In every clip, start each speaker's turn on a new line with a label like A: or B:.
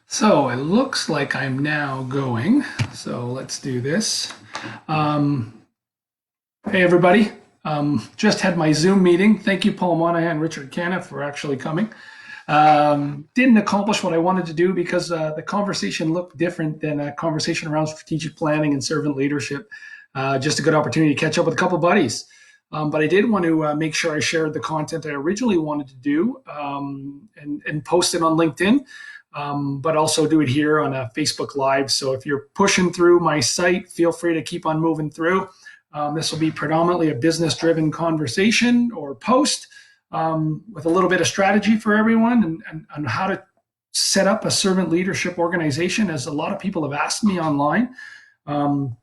A: So it looks like I'm now going. So let's do this. Um, hey, everybody. Just had my Zoom meeting. Thank you, Paul Monahan and Richard Canna, for actually coming. Didn't accomplish what I wanted to do because the conversation looked different than a conversation around strategic planning and servant leadership. Just a good opportunity to catch up with a couple buddies. But I did want to make sure I shared the content I originally wanted to do and post it on LinkedIn, but also do it here on a Facebook Live. So if you're pushing through my site, feel free to keep on moving through. This will be predominantly a business driven conversation or post with a little bit of strategy for everyone and how to set up a servant leadership organization, as a lot of people have asked me online. Um,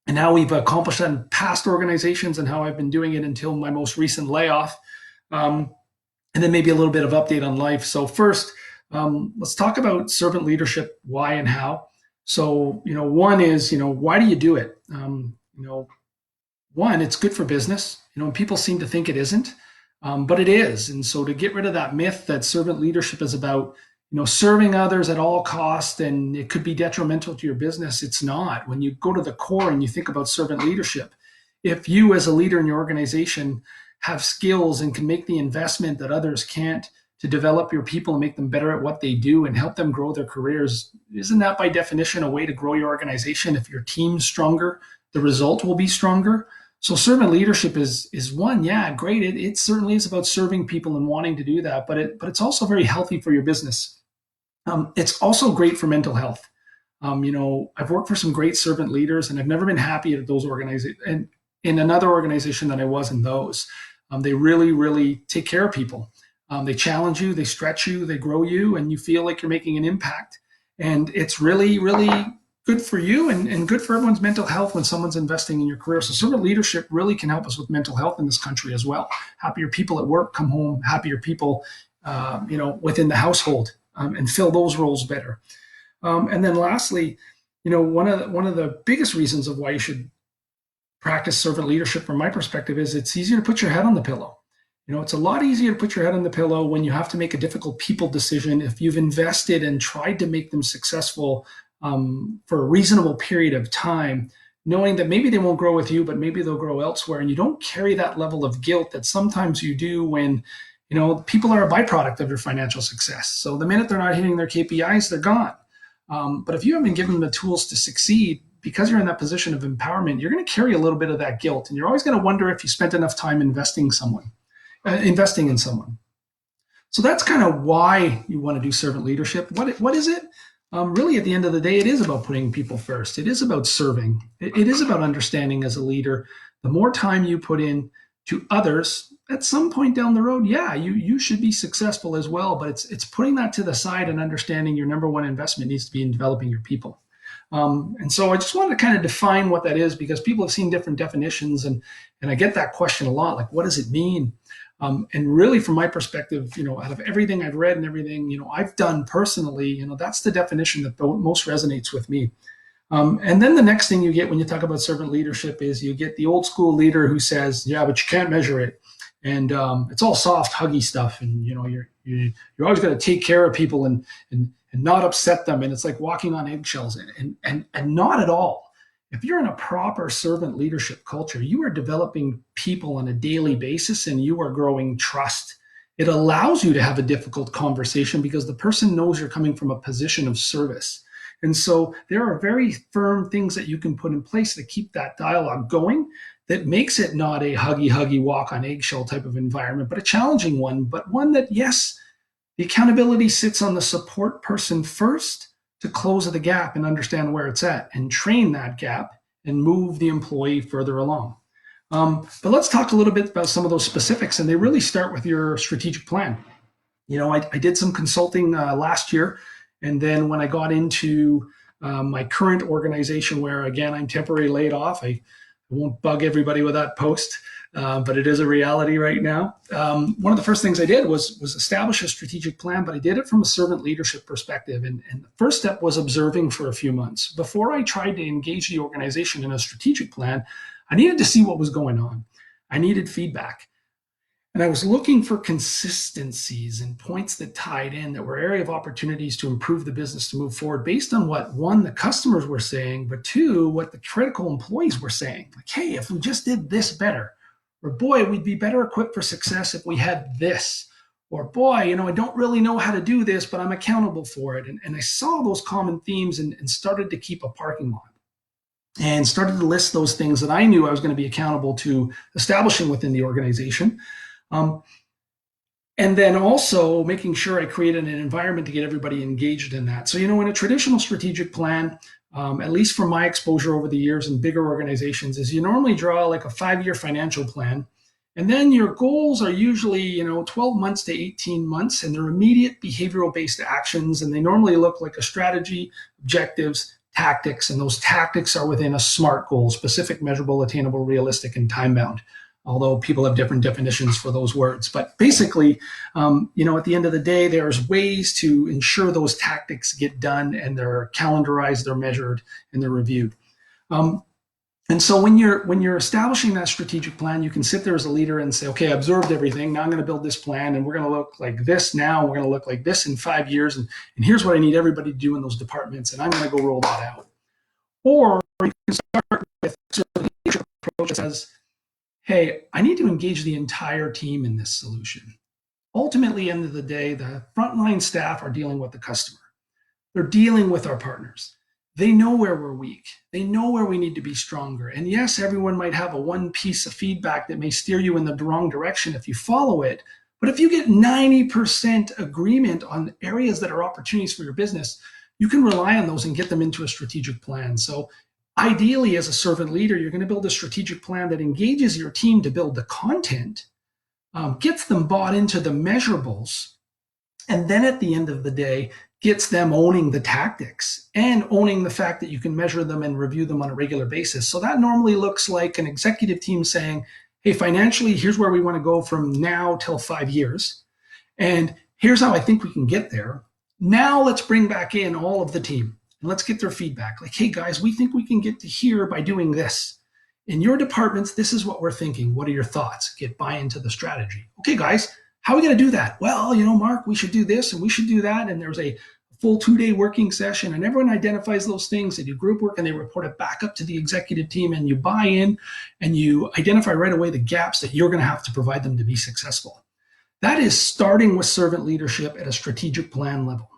A: and how we've accomplished that in past organizations and how I've been doing it until my most recent layoff. Um, and then maybe a little bit of update on life. So first, let's talk about servant leadership, why and how. So, one is, why do you do it? One, it's good for business, and people seem to think it isn't, but it is. And so to get rid of that myth that servant leadership is about, serving others at all costs and it could be detrimental to your business, it's not. When you go to the core and you think about servant leadership, if you as a leader in your organization have skills and can make the investment that others can't to develop your people and make them better at what they do and help them grow their careers, isn't that by definition a way to grow your organization? If your team's stronger, the result will be stronger. So servant leadership is one, yeah, great. It certainly is about serving people and wanting to do that, but it's also very healthy for your business. It's also great for mental health. I've worked for some great servant leaders, and I've never been happy at those organizations and in another organization than I was in those. They really, really take care of people. They challenge you, they stretch you, they grow you, and you feel like you're making an impact. And it's really, really good for you and good for everyone's mental health when someone's investing in your career. So servant leadership really can help us with mental health in this country as well. Happier people at work come home, happier people, within the household, and fill those roles better. And then lastly, one of the biggest reasons of why you should practice servant leadership, from my perspective, is it's easier to put your head on the pillow. It's a lot easier to put your head on the pillow when you have to make a difficult people decision. If you've invested and tried to make them successful for a reasonable period of time, knowing that maybe they won't grow with you, but maybe they'll grow elsewhere, and you don't carry that level of guilt that sometimes you do when people are a byproduct of your financial success. So the minute they're not hitting their KPIs, they're gone. But if you haven't given them the tools to succeed, because you're in that position of empowerment, you're going to carry a little bit of that guilt, and you're always going to wonder if you spent enough time investing in someone. So that's kind of why you want to do servant leadership. What is it? Really, at the end of the day, it is about putting people first. It is about serving. It is about understanding as a leader. The more time you put in to others, at some point down the road, yeah, you should be successful as well. But it's putting that to the side and understanding your number one investment needs to be in developing your people. And so I just wanted to kind of define what that is, because people have seen different definitions, and I get that question a lot, like, what does it mean? And really, from my perspective, out of everything I've read and everything, I've done personally, that's the definition that most resonates with me. And then the next thing you get when you talk about servant leadership is you get the old school leader who says, yeah, but you can't measure it. And it's all soft, huggy stuff. And, you're always going to take care of people and not upset them. And it's like walking on eggshells, and not at all. If you're in a proper servant leadership culture, you are developing people on a daily basis and you are growing trust. It allows you to have a difficult conversation because the person knows you're coming from a position of service. And so there are very firm things that you can put in place to keep that dialogue going, that makes it not a huggy, huggy walk on eggshell type of environment, but a challenging one, but one that, yes, the accountability sits on the support person first to close the gap and understand where it's at and train that gap and move the employee further along. But let's talk a little bit about some of those specifics, and they really start with your strategic plan. I did some consulting last year, and then when I got into my current organization, where again I'm temporarily laid off, I won't bug everybody with that post, but it is a reality right now. One of the first things I did was establish a strategic plan, but I did it from a servant leadership perspective. And the first step was observing for a few months. Before I tried to engage the organization in a strategic plan, I needed to see what was going on. I needed feedback. And I was looking for consistencies and points that tied in that were area of opportunities to improve the business to move forward based on what one, the customers were saying, but two, what the critical employees were saying. Like, hey, if we just did this better, or boy, we'd be better equipped for success if we had this, or boy, I don't really know how to do this, but I'm accountable for it. And I saw those common themes and started to keep a parking lot and started to list those things that I knew I was going to be accountable to establishing within the organization. Um, and then also making sure I created an environment to get everybody engaged in that. So, in a traditional strategic plan, at least from my exposure over the years in bigger organizations, is you normally draw like a 5-year financial plan. And then your goals are usually, 12 months to 18 months, and they're immediate behavioral based actions. And they normally look like a strategy, objectives, tactics, and those tactics are within a SMART goal: specific, measurable, attainable, realistic, and time bound. Although people have different definitions for those words. But basically, at the end of the day, there's ways to ensure those tactics get done, and they're calendarized, they're measured, and they're reviewed. And so when you're establishing that strategic plan, you can sit there as a leader and say, okay, I observed everything. Now I'm going to build this plan, and we're going to look like this now. We're going to look like this in 5 years. And here's what I need everybody to do in those departments. And I'm going to go roll that out. Or you can start with sort of a leadership approach that says, hey, I need to engage the entire team in this solution. Ultimately, end of the day, the frontline staff are dealing with the customer. They're dealing with our partners. They know where we're weak. They know where we need to be stronger. And yes, everyone might have a one piece of feedback that may steer you in the wrong direction if you follow it. But if you get 90% agreement on areas that are opportunities for your business, you can rely on those and get them into a strategic plan. So ideally, as a servant leader, you're going to build a strategic plan that engages your team to build the content, gets them bought into the measurables, and then at the end of the day, gets them owning the tactics and owning the fact that you can measure them and review them on a regular basis. So that normally looks like an executive team saying, hey, financially, here's where we want to go from now till 5 years. And here's how I think we can get there. Now let's bring back in all of the team and let's get their feedback. Like, hey, guys, we think we can get to here by doing this. In your departments, this is what we're thinking. What are your thoughts? Get buy into the strategy. Okay, guys, how are we going to do that? Well, Mark, we should do this and we should do that. And there's a full 2-day working session, and everyone identifies those things. They do group work and they report it back up to the executive team, and you buy in and you identify right away the gaps that you're going to have to provide them to be successful. That is starting with servant leadership at a strategic plan level.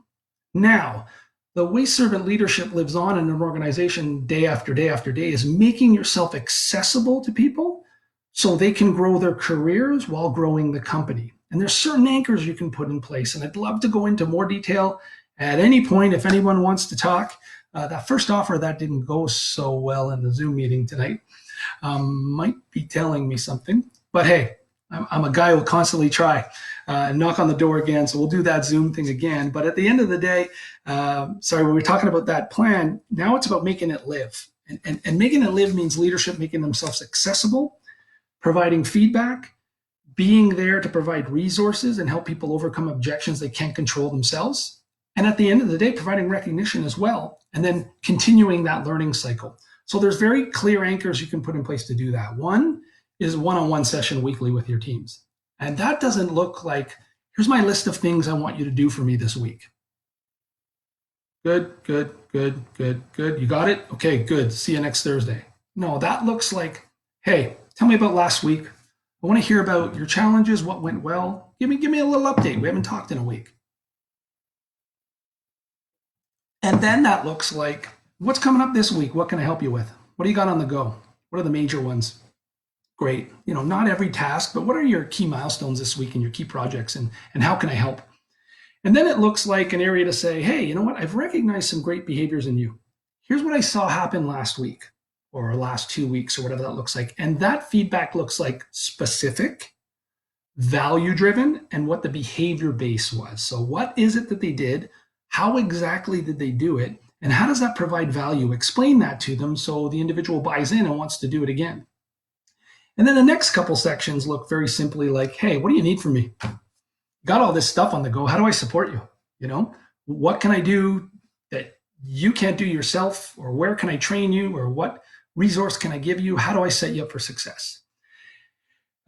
A: Now, the way servant leadership lives on in an organization day after day after day is making yourself accessible to people so they can grow their careers while growing the company. And there's certain anchors you can put in place. And I'd love to go into more detail at any point if anyone wants to talk. That first offer that didn't go so well in the Zoom meeting tonight might be telling me something. But hey, I'm a guy who will constantly try and knock on the door again. So we'll do that Zoom thing again. But at the end of the day, when we're talking about that plan, now it's about making it live. And making it live means leadership making themselves accessible, providing feedback, being there to provide resources and help people overcome objections they can't control themselves. And at the end of the day, providing recognition as well, and then continuing that learning cycle. So there's very clear anchors you can put in place to do that. One is one-on-one session weekly with your teams. And that doesn't look like, here's my list of things I want you to do for me this week. Good. You got it? Okay, good. See you next Thursday. No, that looks like, hey, tell me about last week. I want to hear about your challenges, what went well. Give me a little update. We haven't talked in a week. And then that looks like, what's coming up this week? What can I help you with? What do you got on the go? What are the major ones? Great. Not every task, but what are your key milestones this week and your key projects, and how can I help? And then it looks like an area to say, hey, you know what? I've recognized some great behaviors in you. Here's what I saw happen last week or last 2 weeks or whatever that looks like. And that feedback looks like specific, value-driven, and what the behavior base was. So what is it that they did? How exactly did they do it? And how does that provide value? Explain that to them so the individual buys in and wants to do it again. And then the next couple sections look very simply like, hey, what do you need from me? Got all this stuff on the go. How do I support you? What can I do that you can't do yourself? Or where can I train you? Or what resource can I give you? How do I set you up for success?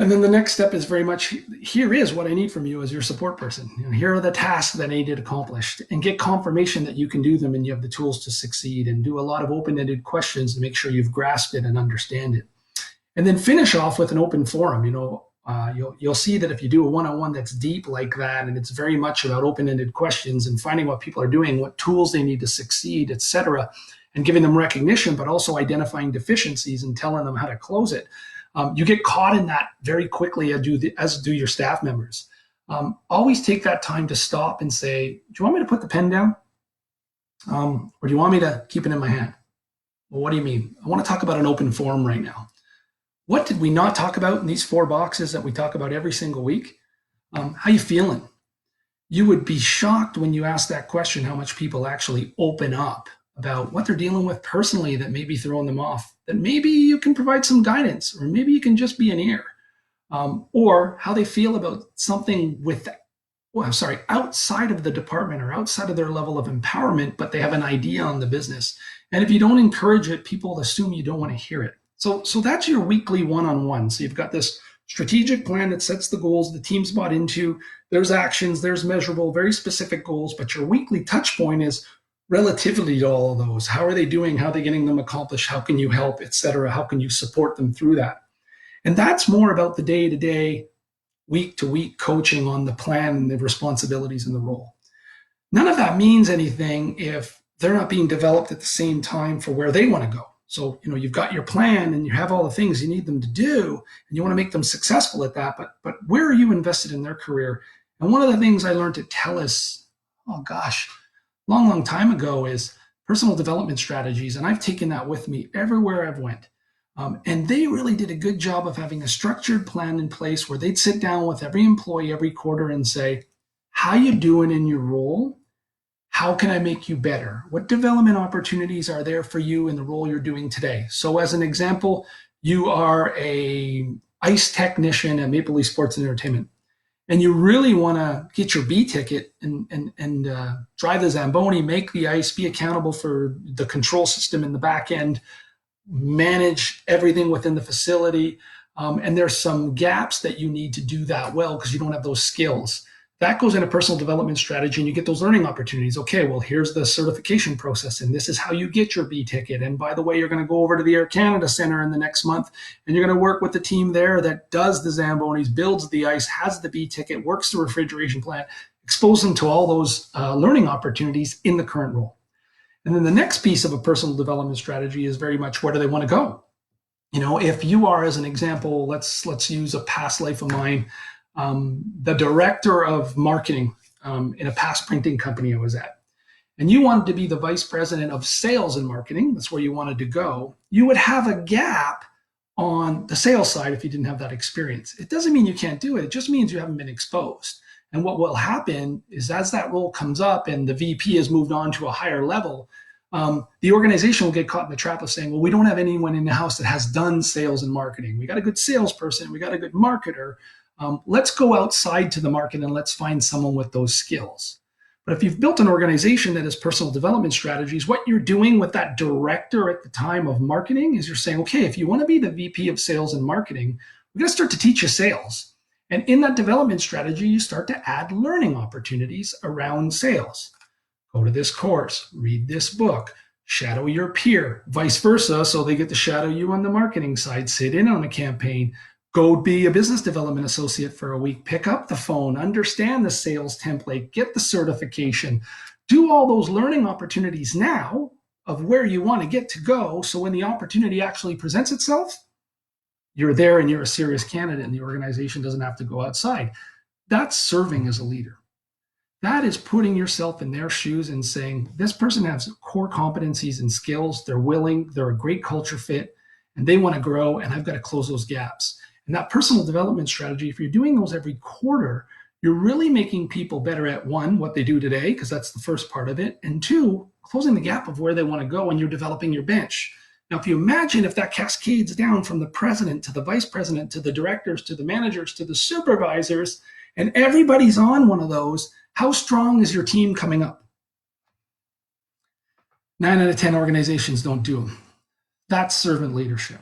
A: And then the next step is very much here is what I need from you as your support person. Here are the tasks that I need accomplished, and get confirmation that you can do them and you have the tools to succeed, and do a lot of open-ended questions to make sure you've grasped it and understand it. And then finish off with an open forum. You'll see that if you do a one-on-one that's deep like that, and it's very much about open-ended questions and finding what people are doing, what tools they need to succeed, etc., and giving them recognition, but also identifying deficiencies and telling them how to close it. You get caught in that very quickly, as do your staff members. Always take that time to stop and say, "Do you want me to put the pen down, or do you want me to keep it in my hand?" Well, what do you mean? I want to talk about an open forum right now. What did we not talk about in these 4 boxes that we talk about every single week? How you feeling? You would be shocked when you ask that question how much people actually open up about what they're dealing with personally that may be throwing them off, that maybe you can provide some guidance, or maybe you can just be an ear, or how they feel about something outside of the department or outside of their level of empowerment, but they have an idea on the business. And if you don't encourage it, people assume you don't want to hear it. So that's your weekly one-on-one. So you've got this strategic plan that sets the goals the team's bought into. There's actions, there's measurable, very specific goals, but your weekly touch point is relatively to all of those. How are they doing? How are they getting them accomplished? How can you help, etc.? How can you support them through that? And that's more about the day-to-day, week-to-week coaching on the plan and the responsibilities in the role. None of that means anything if they're not being developed at the same time for where they want to go. So, you've got your plan and you have all the things you need them to do, and you want to make them successful at that. But where are you invested in their career? And one of the things I learned at TELUS, oh gosh, long time ago, is personal development strategies. And I've taken that with me everywhere I've went. And they really did a good job of having a structured plan in place where they'd sit down with every employee every quarter and say, how you doing in your role? How can I make you better? What development opportunities are there for you in the role you're doing today? So as an example, you are a ice technician at Maple Leaf Sports and Entertainment, and you really want to get your B ticket and drive the Zamboni, make the ice, be accountable for the control system in the back end, manage everything within the facility. And there's some gaps that you need to do that well because you don't have those skills. That goes into personal development strategy, and you get those learning opportunities. Okay, well, here's the certification process, and this is how you get your B ticket. And by the way, you're going to go over to the Air Canada Center in the next month, and you're going to work with the team there that does the Zambonis, builds the ice, has the B ticket, works the refrigeration plant, expose them to all those learning opportunities in the current role. And then the next piece of a personal development strategy is very much where do they want to go? If you are, as an example, let's use a past life of mine, the director of marketing in a past printing company I was at, and you wanted to be the vice president of sales and marketing, that's where you wanted to go, you would have a gap on the sales side if you didn't have that experience. It doesn't mean you can't do it. It just means you haven't been exposed. And what will happen is as that role comes up and the VP has moved on to a higher level, the organization will get caught in the trap of saying, well, we don't have anyone in the house that has done sales and marketing. We got a good salesperson. We got a good marketer. Let's go outside to the market and let's find someone with those skills. But if you've built an organization that has personal development strategies, what you're doing with that director at the time of marketing is you're saying, okay, if you want to be the VP of sales and marketing, we're going to start to teach you sales. And in that development strategy, you start to add learning opportunities around sales. Go to this course, read this book, shadow your peer, vice versa, so they get to shadow you on the marketing side, sit in on a campaign, go be a business development associate for a week, pick up the phone, understand the sales template, get the certification, do all those learning opportunities now of where you want to get to go. So when the opportunity actually presents itself, you're there and you're a serious candidate and the organization doesn't have to go outside. That's serving as a leader. That is putting yourself in their shoes and saying, this person has core competencies and skills. They're willing, they're a great culture fit, and they want to grow, and I've got to close those gaps. And that personal development strategy, if you're doing those every quarter, you're really making people better at one, what they do today, because that's the first part of it, and two, closing the gap of where they want to go, and you're developing your bench. Now, if you imagine if that cascades down from the president to the vice president to the directors to the managers to the supervisors, and everybody's on one of those, how strong is your team coming up? 9 out of 10 organizations don't do them. That's servant leadership.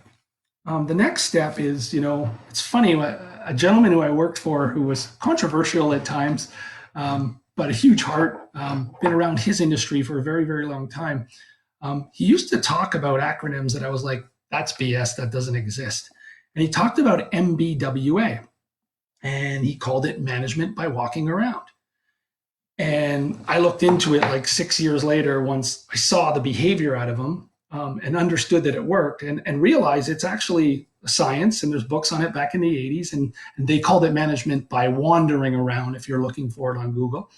A: The next step is, it's funny, a gentleman who I worked for who was controversial at times, but a huge heart, been around his industry for a very, very long time. He used to talk about acronyms that I was like, that's BS, that doesn't exist. And he talked about MBWA, and he called it management by walking around. And I looked into it like 6 years later once I saw the behavior out of him, and understood that it worked, and realized it's actually a science, and there's books on it back in the 80s. And they called it management by wandering around if you're looking for it on Google.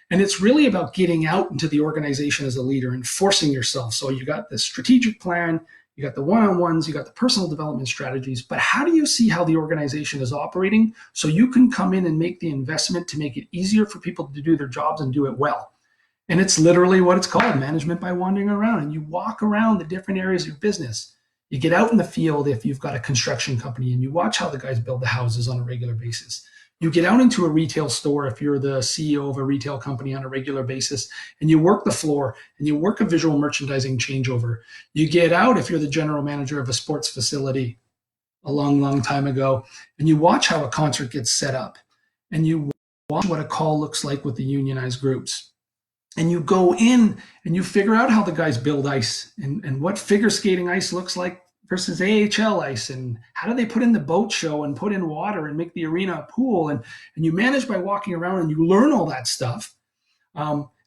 A: And it's really about getting out into the organization as a leader and forcing yourself. So you got the strategic plan, you got the one-on-ones, you got the personal development strategies, but how do you see how the organization is operating so you can come in and make the investment to make it easier for people to do their jobs and do it well? And it's literally what it's called, management by wandering around. And you walk around the different areas of your business. You get out in the field if you've got a construction company, and you watch how the guys build the houses on a regular basis. You get out into a retail store if you're the CEO of a retail company on a regular basis, and you work the floor and you work a visual merchandising changeover. You get out if you're the general manager of a sports facility a long, long time ago, and you watch how a concert gets set up, and you watch what a call looks like with the unionized groups. And you go in and you figure out how the guys build ice, and what figure skating ice looks like versus AHL ice, and how do they put in the boat show and put in water and make the arena a pool, and you manage by walking around, and you learn all that stuff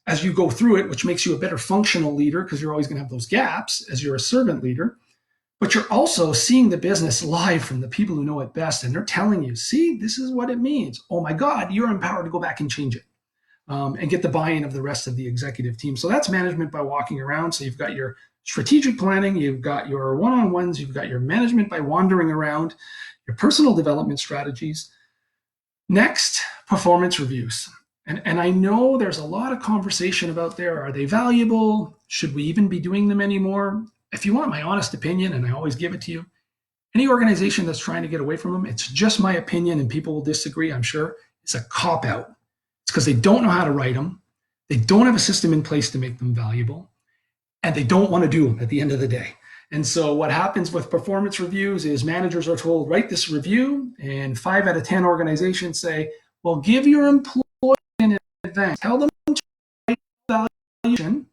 A: as you go through it, which makes you a better functional leader because you're always going to have those gaps as you're a servant leader. But you're also seeing the business live from the people who know it best, and they're telling you, see, this is what it means. Oh my God, you're empowered to go back and change it. And get the buy-in of the rest of the executive team. So that's management by walking around. So you've got your strategic planning, you've got your one-on-ones, you've got your management by wandering around, your personal development strategies. Next, performance reviews. And I know there's a lot of conversation about there. Are they valuable? Should we even be doing them anymore? If you want my honest opinion, and I always give it to you, any organization that's trying to get away from them, it's just my opinion, and people will disagree, I'm sure, it's a cop-out. It's because they don't know how to write them. They don't have a system in place to make them valuable, and they don't want to do them at the end of the day. And so what happens with performance reviews is managers are told, write this review, and 5 out of 10 organizations say, well, give your employees an advance. Tell them to write evaluation,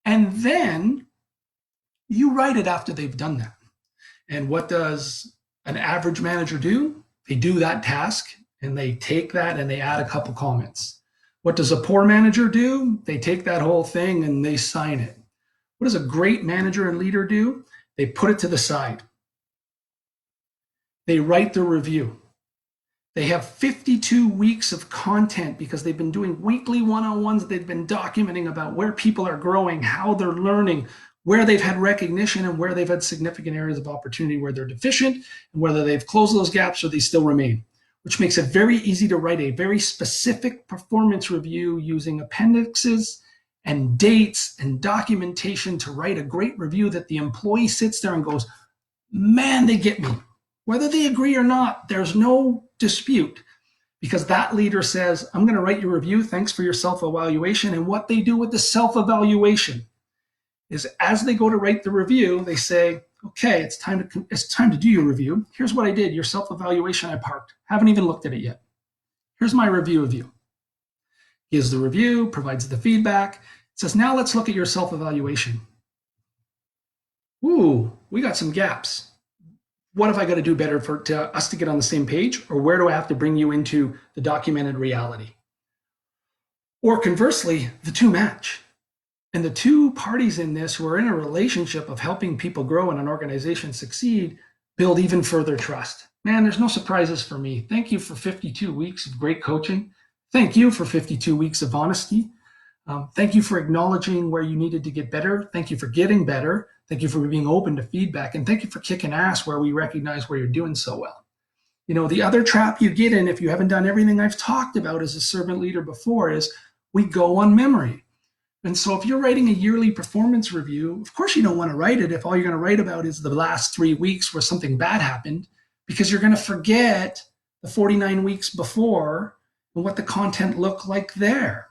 A: and then you write it after they've done that. And what does an average manager do? They do that task, and they take that and they add a couple comments. What does a poor manager do? They take that whole thing and they sign it. What does a great manager and leader do? They put it to the side. They write the review. They have 52 weeks of content because they've been doing weekly one-on-ones. They've been documenting about where people are growing, how they're learning, where they've had recognition, and where they've had significant areas of opportunity where they're deficient, and whether they've closed those gaps or they still remain, which makes it very easy to write a very specific performance review using appendixes and dates and documentation to write a great review that the employee sits there and goes, man, they get me. Whether they agree or not, there's no dispute, because that leader says, I'm going to write your review. Thanks for your self-evaluation. And what they do with the self-evaluation is, as they go to write the review, they say, okay, it's time to do your review. Here's what I did. Your self-evaluation I parked. Haven't even looked at it yet. Here's my review of you. Gives the review, provides the feedback. It says, now let's look at your self-evaluation. Ooh, we got some gaps. What have I got to do better for us to get on the same page? Or where do I have to bring you into the documented reality? Or conversely, the two match. And the two parties in this who are in a relationship of helping people grow and an organization succeed build even further trust. Man, there's no surprises for me. Thank you for 52 weeks of great coaching. Thank you for 52 weeks of honesty. Thank you for acknowledging where you needed to get better. Thank you for getting better. Thank you for being open to feedback. And thank you for kicking ass where we recognize where you're doing so well. You know, the other trap you get in if you haven't done everything I've talked about as a servant leader before is we go on memory. And so if you're writing a yearly performance review, of course you don't want to write it if all you're going to write about is the last 3 weeks where something bad happened, because you're going to forget the 49 weeks before and what the content looked like there.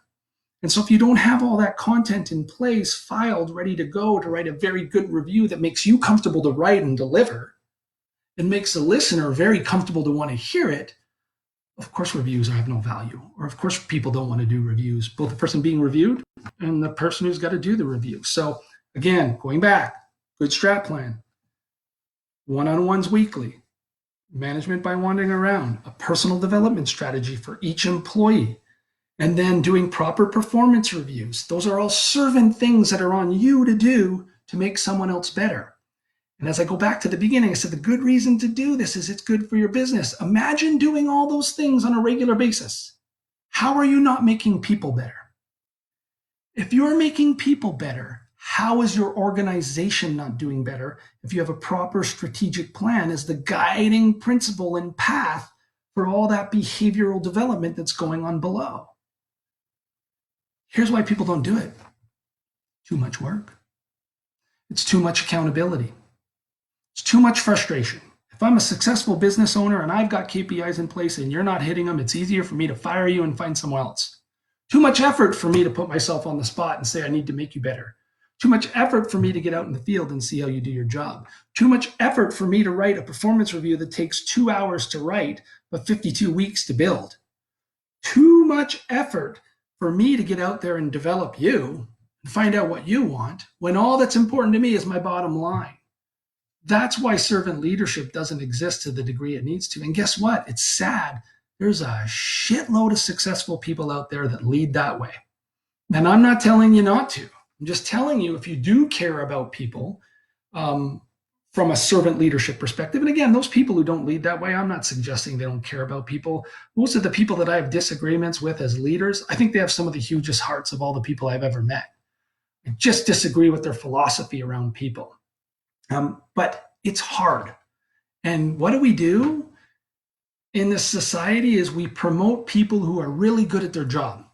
A: And so if you don't have all that content in place, filed, ready to go to write a very good review that makes you comfortable to write and deliver, It makes the listener very comfortable to want to hear it. Of course, reviews have no value, or of course, people don't want to do reviews, both the person being reviewed and the person who's got to do the review. So, again, going back, good strat plan, one-on-ones weekly, management by wandering around, a personal development strategy for each employee, and then doing proper performance reviews. Those are all servant things that are on you to do to make someone else better. And as I go back to the beginning, I said the good reason to do this is it's good for your business. Imagine doing all those things on a regular basis. How are you not making people better? If you're making people better, how is your organization not doing better if you have a proper strategic plan as the guiding principle and path for all that behavioral development that's going on below? Here's why people don't do it. Too much work. It's too much accountability. It's too much frustration. If I'm a successful business owner and I've got KPIs in place and you're not hitting them, it's easier for me to fire you and find someone else. Too much effort for me to put myself on the spot and say, I need to make you better. Too much effort for me to get out in the field and see how you do your job. Too much effort for me to write a performance review that takes 2 hours to write, but 52 weeks to build. Too much effort for me to get out there and develop you and find out what you want when all that's important to me is my bottom line. That's why servant leadership doesn't exist to the degree it needs to. And guess what? It's sad. There's a shitload of successful people out there that lead that way. And I'm not telling you not to. I'm just telling you, if you do care about people from a servant leadership perspective, and again, those people who don't lead that way, I'm not suggesting they don't care about people. Most of the people that I have disagreements with as leaders, I think they have some of the hugest hearts of all the people I've ever met. I just disagree with their philosophy around people. But it's hard. And what do we do in this society is we promote people who are really good at their job.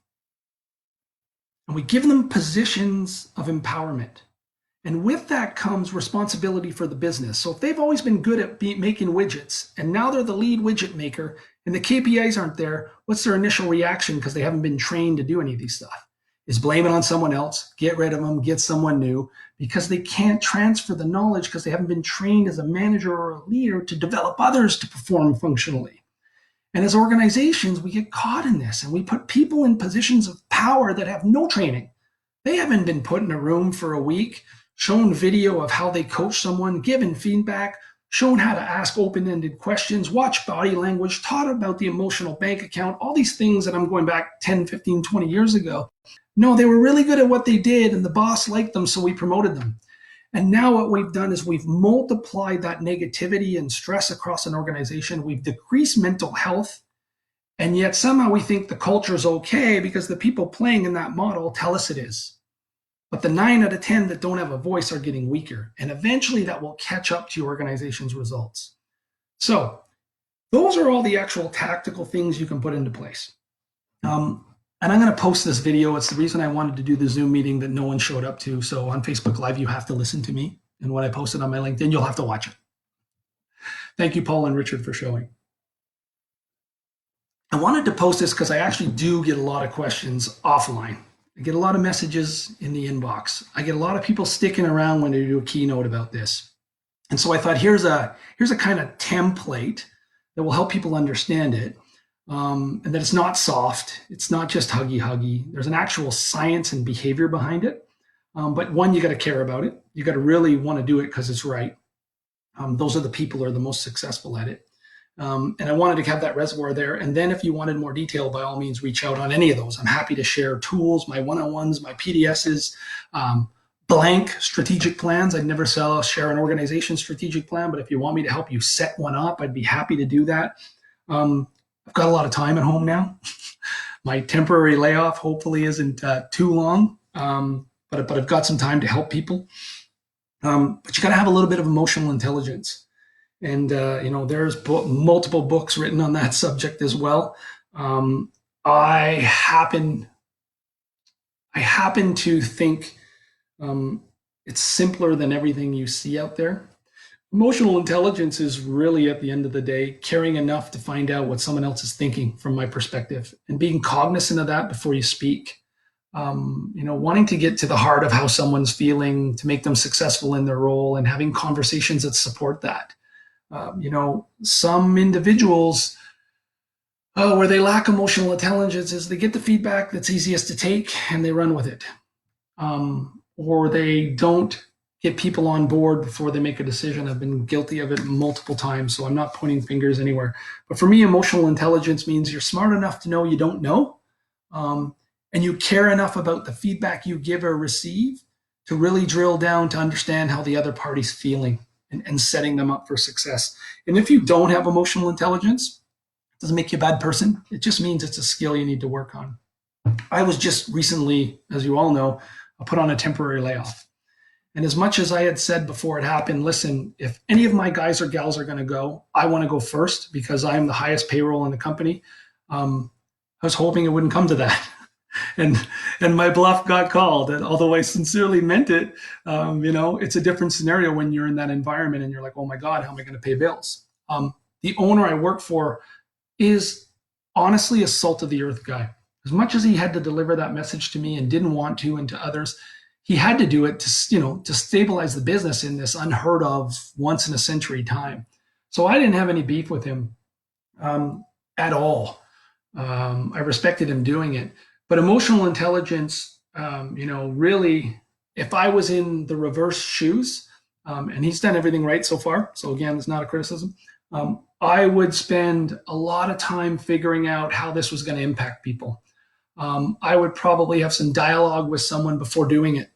A: And we give them positions of empowerment. And with that comes responsibility for the business. So if they've always been good at making widgets, and now they're the lead widget maker, and the KPIs aren't there, what's their initial reaction because they haven't been trained to do any of these stuff? Is blame it on someone else, get rid of them, get someone new, because they can't transfer the knowledge because they haven't been trained as a manager or a leader to develop others to perform functionally. And as organizations, we get caught in this and we put people in positions of power that have no training. They haven't been put in a room for a week, shown video of how they coach someone, given feedback, shown how to ask open-ended questions, watch body language, taught about the emotional bank account, all these things that I'm going back 10, 15, 20 years ago. No, they were really good at what they did and the boss liked them, so we promoted them. And now what we've done is we've multiplied that negativity and stress across an organization. We've decreased mental health. And yet somehow we think the culture is okay because the people playing in that model tell us it is. But the 9 out of 10 that don't have a voice are getting weaker. And eventually that will catch up to your organization's results. So those are all the actual tactical things you can put into place. And I'm going to post this video. It's the reason I wanted to do the Zoom meeting that no one showed up to. So on Facebook Live, you have to listen to me. And when I post it on my LinkedIn, you'll have to watch it. Thank you, Paul and Richard, for showing. I wanted to post this because I actually do get a lot of questions offline. I get a lot of messages in the inbox. I get a lot of people sticking around when they do a keynote about this. And so I thought, here's a kind of template that will help people understand it. And that it's not soft. It's not just huggy. There's an actual science and behavior behind it. But one, you got to care about it. You got to really want to do it because it's right. Those are the people who are the most successful at it. And I wanted to have that reservoir there. And then if you wanted more detail, by all means, reach out on any of those. I'm happy to share tools, my one-on-ones, my PDSs, blank strategic plans. I'd never share an organization strategic plan, but if you want me to help you set one up, I'd be happy to do that. I've got a lot of time at home now. My temporary layoff hopefully isn't too long, but I've got some time to help people. But you got to have a little bit of emotional intelligence. And, there's multiple books written on that subject as well. I happen to think it's simpler than everything you see out there. Emotional intelligence is really, at the end of the day, caring enough to find out what someone else is thinking from my perspective and being cognizant of that before you speak. Wanting to get to the heart of how someone's feeling to make them successful in their role and having conversations that support that. Some individuals, where they lack emotional intelligence is they get the feedback that's easiest to take and they run with it. Or they don't get people on board before they make a decision. I've been guilty of it multiple times, so I'm not pointing fingers anywhere. But for me, emotional intelligence means you're smart enough to know you don't know, um, and you care enough about the feedback you give or receive to really drill down to understand how the other party's feeling and setting them up for success. And if you don't have emotional intelligence, it doesn't make you a bad person. It just means it's a skill you need to work on. I was just recently, as you all know, put on a temporary layoff. And as much as I had said before it happened, listen, if any of my guys or gals are going to go, I want to go first because I am the highest payroll in the company. I was hoping it wouldn't come to that. and and my bluff got called. And although I sincerely meant it, it's a different scenario when you're in that environment and you're like, oh my God, how am I going to pay bills? The owner I work for is honestly a salt of the earth guy. As much as he had to deliver that message to me and didn't want to, and to others, he had to do it to stabilize the business in this unheard of, once in a century time. So I didn't have any beef with him at all. I respected him doing it, but emotional intelligence, really, if I was in the reverse shoes, and he's done everything right so far. So again, it's not a criticism. I would spend a lot of time figuring out how this was going to impact people. I would probably have some dialogue with someone before doing it.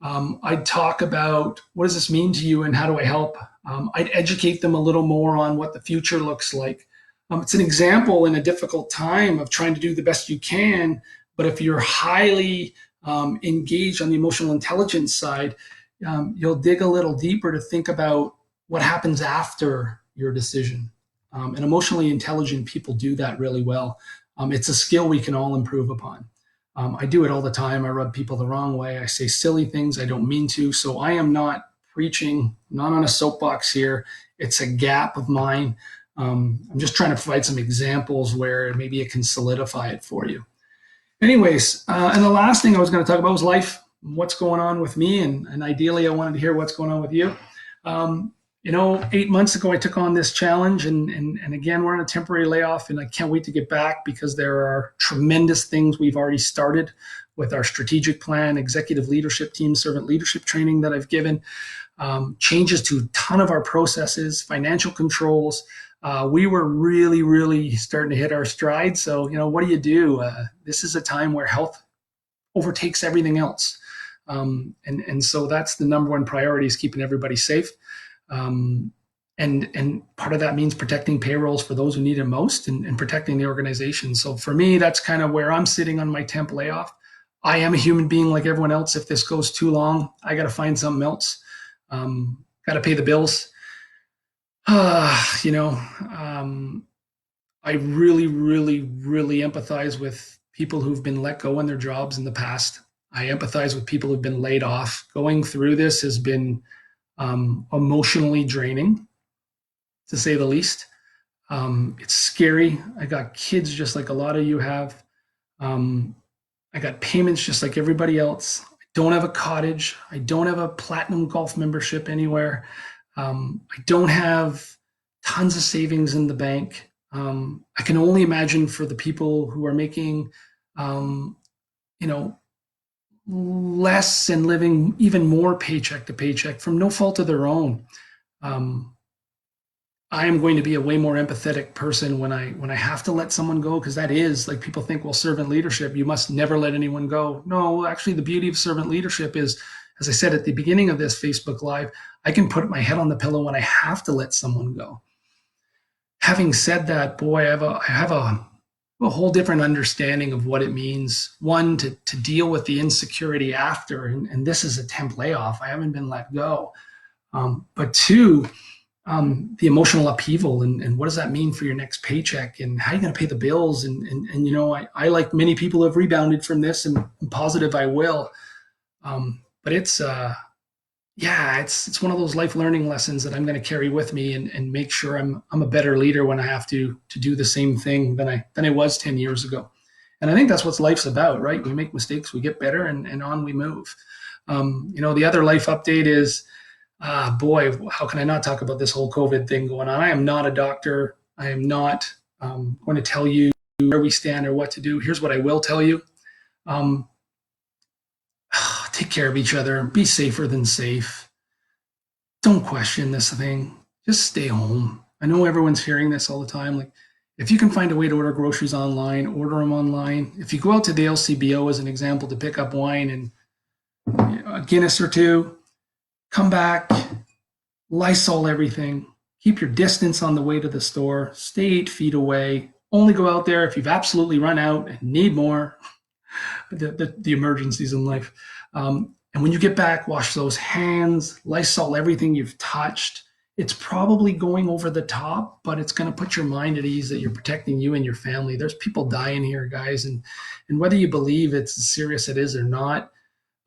A: I'd talk about what does this mean to you and how do I help? I'd educate them a little more on what the future looks like. It's an example in a difficult time of trying to do the best you can. But if you're highly engaged on the emotional intelligence side, you'll dig a little deeper to think about what happens after your decision. And emotionally intelligent people do that really well. It's a skill we can all improve upon. I do it all the time. I rub people the wrong way. I say silly things I don't mean to. So I am not preaching, not on a soapbox here. It's a gap of mine. I'm just trying to provide some examples where maybe it can solidify it for you. Anyways, and the last thing I was going to talk about was life, what's going on with me, and ideally, I wanted to hear what's going on with you. 8 months ago, I took on this challenge, and again, we're on a temporary layoff, and I can't wait to get back because there are tremendous things we've already started with our strategic plan, executive leadership team, servant leadership training that I've given, changes to a ton of our processes, financial controls. We were really, really starting to hit our stride. So, what do? This is a time where health overtakes everything else. And so that's the number one priority, is keeping everybody safe. And part of that means protecting payrolls for those who need it most, and protecting the organization. So for me, that's kind of where I'm sitting on my temp layoff. I am a human being like everyone else. If this goes too long, I got to find something else. Got to pay the bills. I really, really, really empathize with people who've been let go in their jobs in the past. I empathize with people who've been laid off. Going through this has been emotionally draining, to say the least. It's scary. I got kids just like a lot of you have. I got payments just like everybody else. I don't have a cottage. I don't have a platinum golf membership anywhere. I don't have tons of savings in the bank. I can only imagine for the people who are making, you know, less and living even more paycheck to paycheck from no fault of their own. Um, I am going to be a way more empathetic person when I have to let someone go, because that is like, people think, well, servant leadership, you must never let anyone go. No, actually, the beauty of servant leadership is, as I said at the beginning of this Facebook Live, I can put my head on the pillow when I have to let someone go. Having said that, boy, I have a whole different understanding of what it means. One, to deal with the insecurity after, and this is a temp layoff. I haven't been let go. But two, the emotional upheaval, and what does that mean for your next paycheck, and how are you going to pay the bills? I like many people have rebounded from this, and I'm positive I will. But it's one of those life learning lessons that I'm going to carry with me, and make sure I'm a better leader when I have to do the same thing than I was 10 years ago. And I think that's what life's about, right? We make mistakes, we get better, and on we move. The other life update is, Boy, how can I not talk about this whole COVID thing going on? I am not a doctor. I am not going to tell you where we stand or what to do. Here's what I will tell you. Um, take care of each other. Be safer than safe. Don't question this thing. Just stay home. I know everyone's hearing this all the time. Like, if you can find a way to order groceries online, order them online. If you go out to the LCBO as an example to pick up wine and a Guinness or two, come back, Lysol everything. Keep your distance on the way to the store. Stay 8 feet away. Only go out there if you've absolutely run out and need more. The emergencies in life. And when you get back, wash those hands, Lysol everything you've touched. It's probably going over the top, but it's going to put your mind at ease that you're protecting you and your family. There's people dying here, guys, and whether you believe it's as serious as it is or not,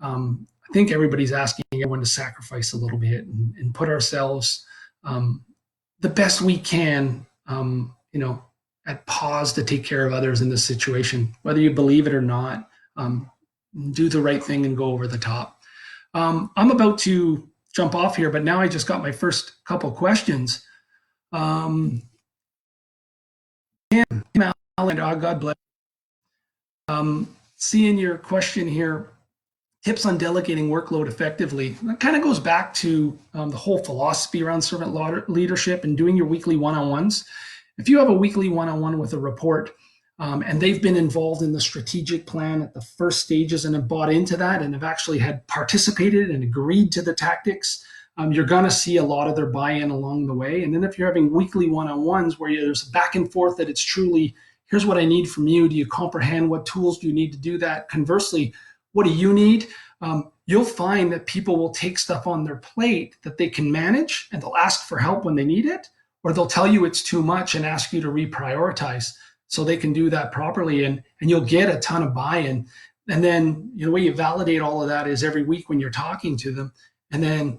A: I think everybody's asking everyone to sacrifice a little bit and put ourselves um, the best we can, at pause to take care of others in this situation, whether you believe it or not. Um, do the right thing and go over the top. I'm about to jump off here, but now I just got my first couple questions. Um, Alan, God bless. Seeing your question here, tips on delegating workload effectively. That kind of goes back to the whole philosophy around servant leadership and doing your weekly one-on-ones. If you have a weekly one-on-one with a report and they've been involved in the strategic plan at the first stages and have bought into that and have actually had participated and agreed to the tactics, you're going to see a lot of their buy-in along the way. And then if you're having weekly one-on-ones where there's back and forth that it's truly, here's what I need from you. Do you comprehend? What tools do you need to do that? Conversely, what do you need? You'll find that people will take stuff on their plate that they can manage and they'll ask for help when they need it, or they'll tell you it's too much and ask you to reprioritize so they can do that properly. And you'll get a ton of buy-in. And then the way you validate all of that is every week when you're talking to them, and then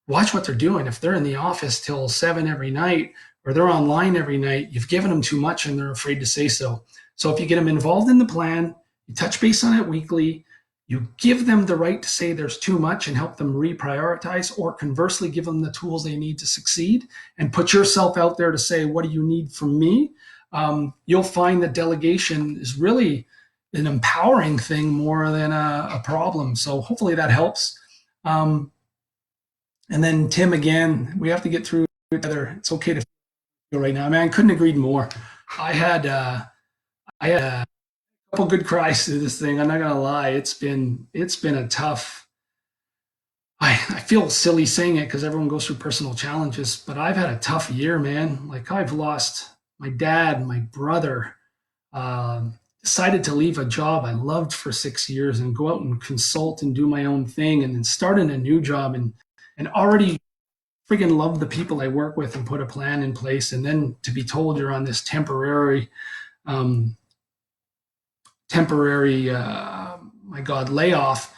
A: watch what they're doing. If they're in the office till 7 every night or they're online every night, you've given them too much and they're afraid to say so. So if you get them involved in the plan, you touch base on it weekly, you give them the right to say there's too much and help them reprioritize, or conversely, give them the tools they need to succeed and put yourself out there to say, what do you need from me? You'll find that delegation is really an empowering thing more than a problem. So hopefully that helps. And then Tim, again, we have to get through together. It's okay to feel right now. Man, I couldn't agree more. I had a couple good cries through this thing. I'm not gonna lie. It's been a tough. I feel silly saying it because everyone goes through personal challenges, but I've had a tough year, man. Like, I've lost my dad, my brother. Decided to leave a job I loved for 6 years and go out and consult and do my own thing, and then start in a new job and already friggin' love the people I work with and put a plan in place, and then to be told you're on this um, temporary my God, layoff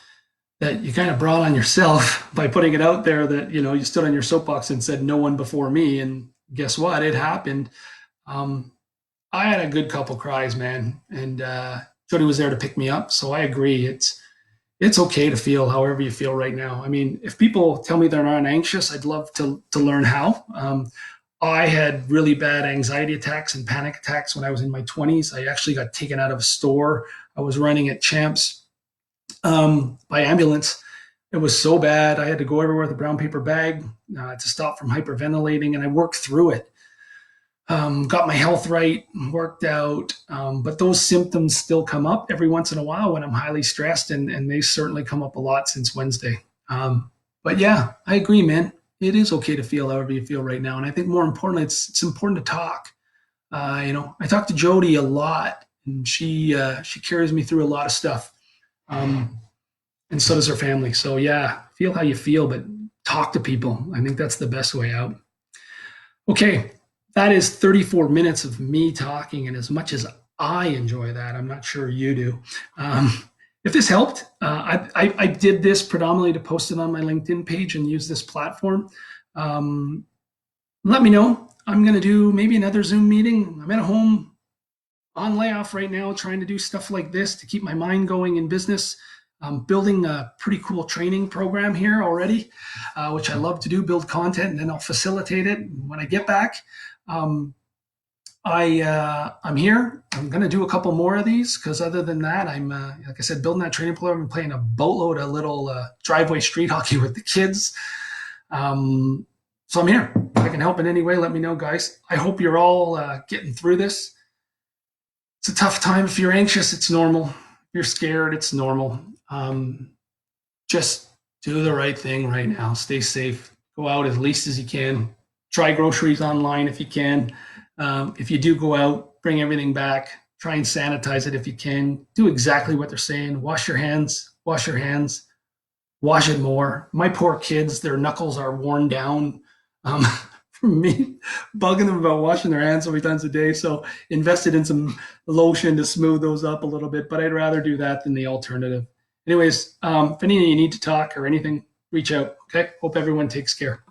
A: that you kind of brought on yourself by putting it out there that you stood on your soapbox and said no one before me, and guess what, it happened. um, I had a good couple cries, man, and Jody was there to pick me up, so I agree. It's okay to feel however you feel right now. I mean, if people tell me they're not anxious, I'd love to learn how. I had really bad anxiety attacks and panic attacks when I was in my 20s. I actually got taken out of a store I was running at Champs by ambulance. It was so bad. I had to go everywhere with a brown paper bag to stop from hyperventilating, and I worked through it. Got my health right, worked out, but those symptoms still come up every once in a while when I'm highly stressed, and they certainly come up a lot since Wednesday. But yeah, I agree, man. It is okay to feel however you feel right now, and I think more importantly, it's important to talk. I talk to Jody a lot, and she carries me through a lot of stuff, um, and so does her family. So yeah, feel how you feel, but talk to people. I think that's the best way out. Okay, that is 34 minutes of me talking, and as much as I enjoy that, I'm not sure you do. If this helped, I did this predominantly to post it on my LinkedIn page and use this platform. Um, Let me know. I'm going to do maybe another Zoom meeting. I'm at home on layoff right now, trying to do stuff like this to keep my mind going in business. I'm building a pretty cool training program here already, which I love to do, build content, and then I'll facilitate it when I get back. Um, I'm here. I'm going to do a couple more of these because other than that, I'm like I said, building that training program. I'm playing a boatload of little driveway street hockey with the kids. Um, so I'm here. If I can help in any way, let me know, guys. I hope you're all getting through this. It's a tough time. If you're anxious, it's normal. If you're scared, it's normal. Just do the right thing right now. Stay safe. Go out as least as you can. Try groceries online if you can. If you do go out, bring everything back. Try and sanitize it if you can. Do exactly what they're saying. Wash your hands. Wash your hands. Wash it more. My poor kids, their knuckles are worn down from me bugging them about washing their hands so many times a day. So invested in some lotion to smooth those up a little bit, but I'd rather do that than the alternative. Anyways, if any of you need to talk or anything, reach out. Okay. Hope everyone takes care.